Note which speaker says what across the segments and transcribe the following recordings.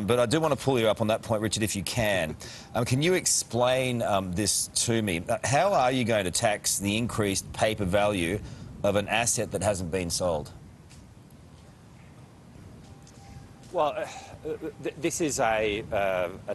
Speaker 1: but I do want to pull you up on that point, Richard, if you can. Can you explain this to me? How are you going to tax the increased paper value of an asset that hasn't been sold?
Speaker 2: Well, this is a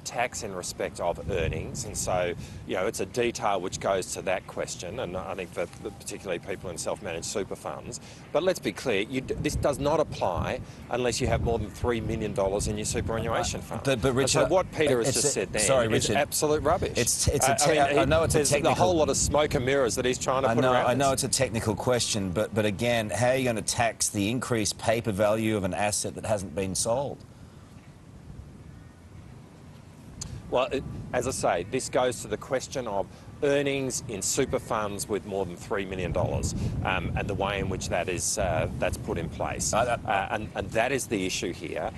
Speaker 2: tax in respect of earnings, and so, you know, it's a detail which goes to that question, and I think for particularly people in self-managed super funds. But let's be clear, this does not apply unless you have more than $3 million in your superannuation fund.
Speaker 1: But Richard,
Speaker 2: and so what Peter has just said then is absolute rubbish.
Speaker 1: I know it's a technical...
Speaker 2: There's a whole lot of smoke and mirrors that he's trying to put around
Speaker 1: I know it's a technical question, but again, how are you going to tax the increased paper value of an asset that hasn't been sold?
Speaker 2: Well, as I say, this goes to the question of earnings in super funds with more than $3 million and the way in which that is that's put in place. And that is the issue here.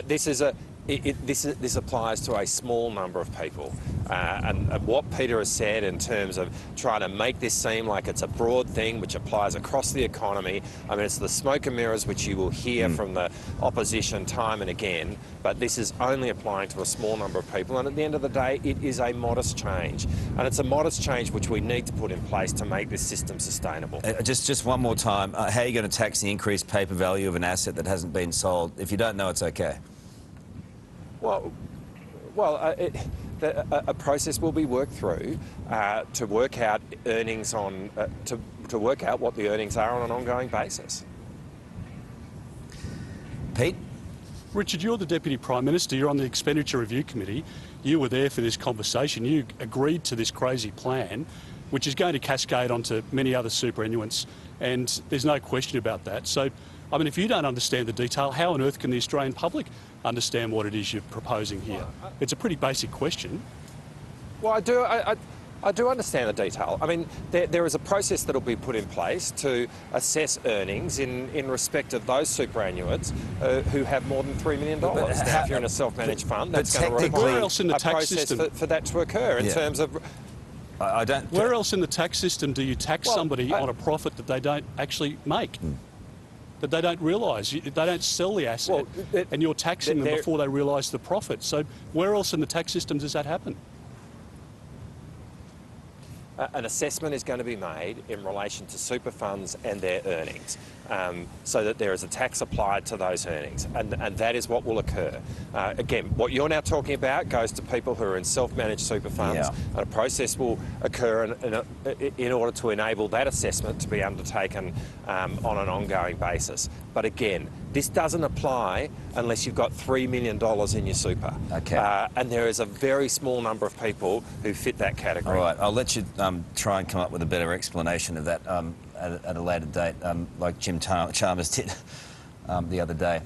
Speaker 2: This applies to a small number of people. And what Peter has said in terms of trying to make this seem like it's a broad thing which applies across the economy, I mean, it's the smoke and mirrors which you will hear from the opposition time and again, but this is only applying to a small number of people, and at the end of the day, it is a modest change. And it's a modest change which we need to put in place to make this system sustainable.
Speaker 1: Just one more time, how are you going to tax the increased paper value of an asset that hasn't been sold? If you don't know, it's okay.
Speaker 2: A process will be worked through to work out earnings on to work out what the earnings are on an ongoing basis.
Speaker 1: Pete?
Speaker 3: Richard, you're the Deputy Prime Minister. You're on the Expenditure Review Committee. You were there for this conversation. You agreed to this crazy plan, which is going to cascade onto many other superannuants, and there's no question about that. So, I mean, if you don't understand the detail, how on earth can the Australian public understand what it is you're proposing here? It's a pretty basic question.
Speaker 2: Well, I do understand the detail. I mean, there is a process that will be put in place to assess earnings in respect of those superannuants who have more than $3 million. Now, if you're in a self-managed fund, that's going to require a process for that to occur in terms of...
Speaker 3: Where else in the tax system do you tax somebody on a profit that they don't actually make? That they don't realise. They don't sell the asset, and you're taxing them before they realise the profit. So where else in the tax system does that happen?
Speaker 2: An assessment is going to be made in relation to super funds and their earnings, so that there is a tax applied to those earnings, and that is what will occur. Again, what you're now talking about goes to people who are in self-managed super funds, and a process will occur in order to enable that assessment to be undertaken on an ongoing basis. But again, this doesn't apply unless you've got $3 million in your super.
Speaker 1: Okay.
Speaker 2: And there is a very small number of people who fit that category.
Speaker 1: All right, I'll let you try and come up with a better explanation of that at a later date, like Jim Chalmers did the other day.